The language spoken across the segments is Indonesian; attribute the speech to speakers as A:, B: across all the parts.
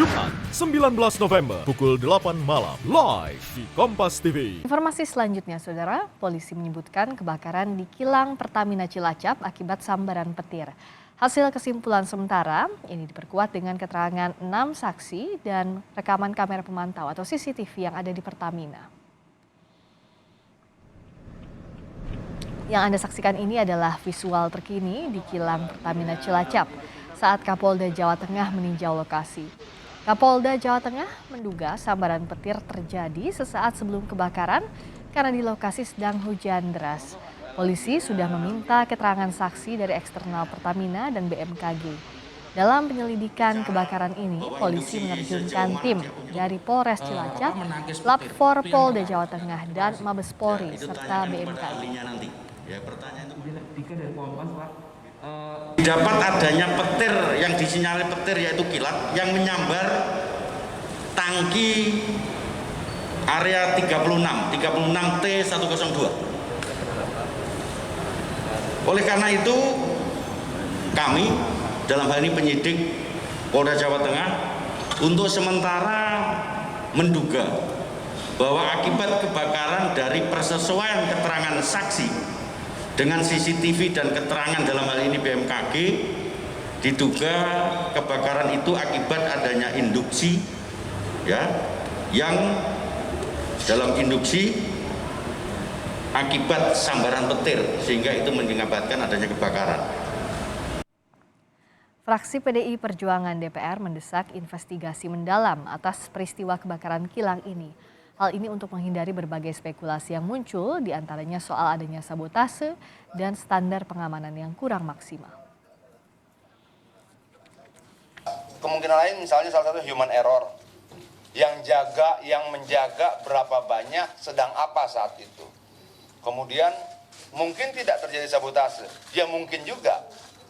A: Jumat 19 November pukul 8 malam live di Kompas TV.
B: Informasi selanjutnya, Saudara, polisi menyebutkan kebakaran di kilang Pertamina Cilacap akibat sambaran petir. Hasil kesimpulan sementara ini diperkuat dengan keterangan 6 saksi dan rekaman kamera pemantau atau CCTV yang ada di Pertamina. Yang Anda saksikan ini adalah visual terkini di kilang Pertamina Cilacap saat Kapolda Jawa Tengah meninjau lokasi. Kapolda Jawa Tengah menduga sambaran petir terjadi sesaat sebelum kebakaran karena di lokasi sedang hujan deras. Polisi sudah meminta keterangan saksi dari eksternal Pertamina dan BMKG. Dalam penyelidikan kebakaran ini, polisi menerjunkan tim dari Polres Cilacap, Lab4 Polda Jawa Tengah, dan Mabes Polri serta BMKG.
C: Dapat adanya petir yang disinyalir petir yaitu kilat yang menyambar tangki area 36 T102. Oleh karena itu kami dalam hal ini penyidik Polda Jawa Tengah untuk sementara menduga bahwa akibat kebakaran dari persesuaian keterangan saksi dengan CCTV dan keterangan dalam hal ini BMKG, diduga kebakaran itu akibat adanya induksi, ya, yang dalam induksi akibat sambaran petir sehingga itu mengakibatkan adanya kebakaran.
B: Fraksi PDI Perjuangan DPR mendesak investigasi mendalam atas peristiwa kebakaran kilang ini. Hal ini untuk menghindari berbagai spekulasi yang muncul, diantaranya soal adanya sabotase dan standar pengamanan yang kurang maksimal.
D: Kemungkinan lain misalnya salah satu human error, yang menjaga berapa banyak, sedang apa saat itu. Kemudian mungkin tidak terjadi sabotase, ya mungkin juga.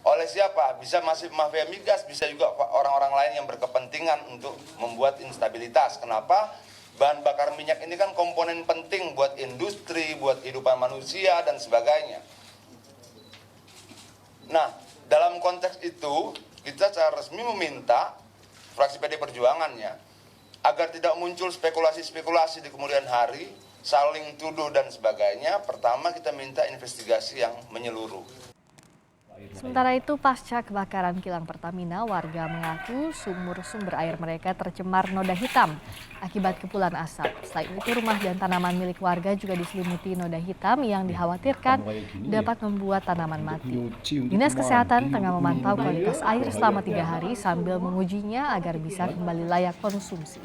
D: Oleh siapa? Bisa masih mafia migas, bisa juga orang-orang lain yang berkepentingan untuk membuat instabilitas. Kenapa? Bahan bakar minyak ini kan komponen penting buat industri, buat kehidupan manusia, dan sebagainya. Nah, dalam konteks itu, kita secara resmi meminta fraksi PD Perjuangannya agar tidak muncul spekulasi-spekulasi di kemudian hari, saling tuduh dan sebagainya. Pertama, kita minta investigasi yang menyeluruh.
B: Sementara itu, pasca kebakaran kilang Pertamina, warga mengaku sumber air mereka tercemar noda hitam akibat kepulan asap. Selain itu, rumah dan tanaman milik warga juga diselimuti noda hitam yang dikhawatirkan dapat membuat tanaman mati. Dinas Kesehatan tengah memantau kualitas air selama 3 hari sambil mengujinya agar bisa kembali layak konsumsi.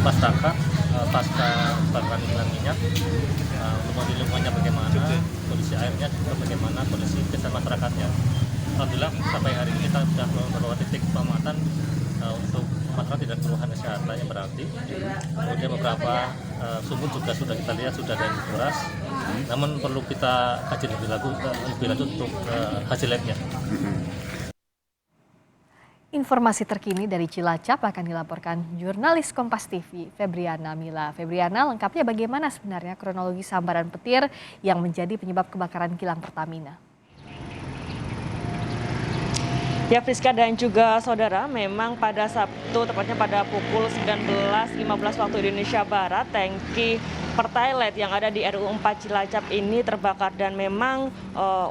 E: Pasca kebakaran kilang minyak, untuk lingkungannya bagaimana, kondisi airnya juga bagaimana, kondisi kesehatan masyarakatnya. Alhamdulillah sampai hari ini kita sudah membawa titik pengamatan untuk masyarakat tidak keluhan kesehatan yang berarti. Kemudian beberapa sumur juga sudah kita lihat sudah ada yang dikuras, namun perlu kita kaji lebih lanjut untuk hasil labnya.
B: Informasi terkini dari Cilacap akan dilaporkan jurnalis Kompas TV, Febriana Mila. Febriana, lengkapnya bagaimana sebenarnya kronologi sambaran petir yang menjadi penyebab kebakaran kilang Pertamina?
F: Ya, Friska dan juga saudara, memang pada Sabtu, tepatnya pada pukul 19.15 waktu Indonesia Barat, tangki Pertalite yang ada di RU 4 Cilacap ini terbakar, dan memang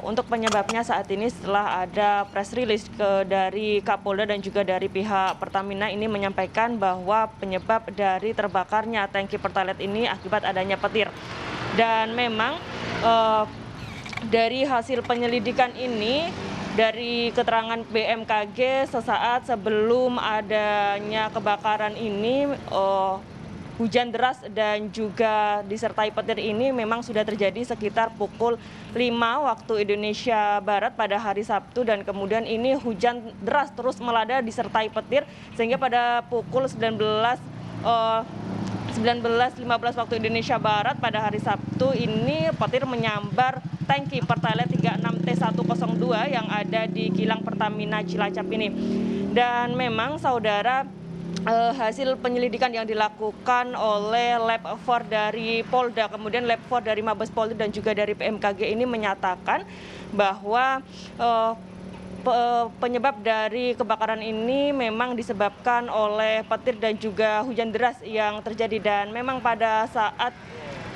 F: untuk penyebabnya saat ini setelah ada press release dari Kapolda dan juga dari pihak Pertamina ini menyampaikan bahwa penyebab dari terbakarnya tangki Pertalite ini akibat adanya petir. Dan memang dari hasil penyelidikan ini, dari keterangan BMKG sesaat sebelum adanya kebakaran ini, hujan deras dan juga disertai petir ini memang sudah terjadi sekitar pukul 5 waktu Indonesia Barat pada hari Sabtu, dan kemudian ini hujan deras terus melanda disertai petir sehingga pada pukul 19.15 waktu Indonesia Barat pada hari Sabtu ini petir menyambar tangki Pertalite 36 T102 yang ada di kilang Pertamina Cilacap ini. Dan memang saudara, hasil penyelidikan yang dilakukan oleh Lab4 dari Polda, kemudian Lab4 dari Mabes Polri dan juga dari BMKG ini menyatakan bahwa penyebab dari kebakaran ini memang disebabkan oleh petir dan juga hujan deras yang terjadi, dan memang pada saat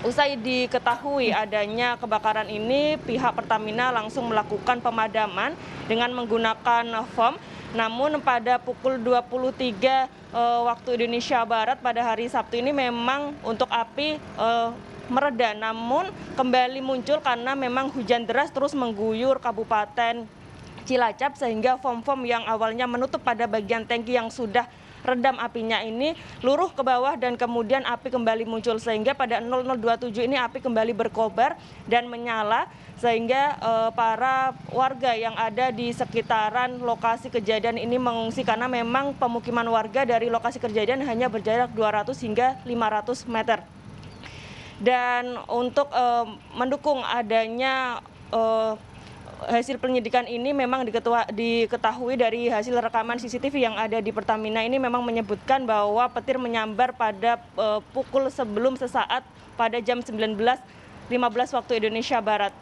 F: usai diketahui adanya kebakaran ini, pihak Pertamina langsung melakukan pemadaman dengan menggunakan foam. Namun pada pukul 23 waktu Indonesia Barat pada hari Sabtu ini memang untuk api mereda, namun kembali muncul karena memang hujan deras terus mengguyur Kabupaten Cilacap, sehingga foam-foam yang awalnya menutup pada bagian tangki yang sudah redam apinya ini luruh ke bawah dan kemudian api kembali muncul, sehingga pada 00.27 ini api kembali berkobar dan menyala, sehingga para warga yang ada di sekitaran lokasi kejadian ini mengungsi karena memang pemukiman warga dari lokasi kejadian hanya berjarak 200 hingga 500 meter. Dan untuk mendukung adanya hasil penyidikan ini memang diketahui dari hasil rekaman CCTV yang ada di Pertamina ini memang menyebutkan bahwa petir menyambar pada pukul sebelum sesaat pada jam 19.15 waktu Indonesia Barat.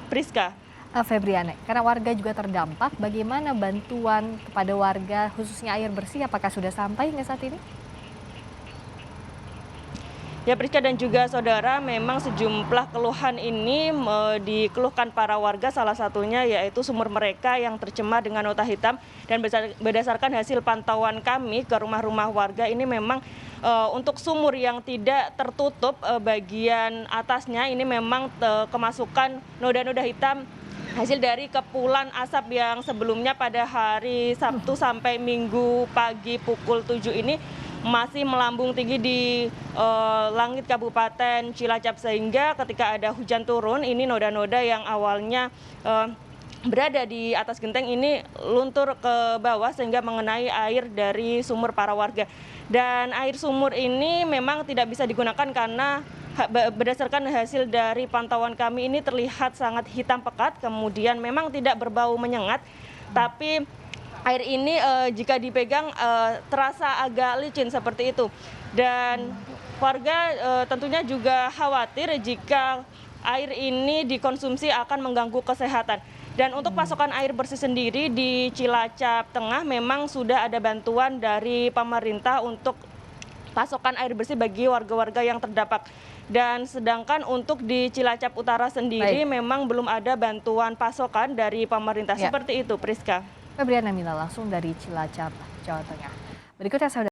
F: Priska.
B: Febriana, karena warga juga terdampak, bagaimana bantuan kepada warga khususnya air bersih, apakah sudah sampai hingga saat ini?
F: Ya, Priska dan juga saudara, memang sejumlah keluhan ini dikeluhkan para warga, salah satunya yaitu sumur mereka yang tercemar dengan nota hitam, dan berdasarkan hasil pantauan kami ke rumah-rumah warga ini memang untuk sumur yang tidak tertutup bagian atasnya ini memang kemasukan noda-noda hitam hasil dari kepulan asap yang sebelumnya pada hari Sabtu sampai Minggu pagi pukul 7 ini masih melambung tinggi di langit Kabupaten Cilacap, sehingga ketika ada hujan turun ini noda-noda yang awalnya berada di atas genteng ini luntur ke bawah sehingga mengenai air dari sumur para warga. Dan air sumur ini memang tidak bisa digunakan karena berdasarkan hasil dari pantauan kami ini terlihat sangat hitam pekat, kemudian memang tidak berbau menyengat, tapi air ini jika dipegang terasa agak licin seperti itu. Dan warga tentunya juga khawatir jika air ini dikonsumsi akan mengganggu kesehatan. Dan untuk pasokan air bersih sendiri di Cilacap Tengah memang sudah ada bantuan dari pemerintah untuk pasokan air bersih bagi warga-warga yang terdampak. Dan sedangkan untuk di Cilacap Utara sendiri memang belum ada bantuan pasokan dari pemerintah. Seperti itu, Priska.
B: Febriana Mila langsung dari Cilacap, Jawa Tengah. Berikutnya saudara.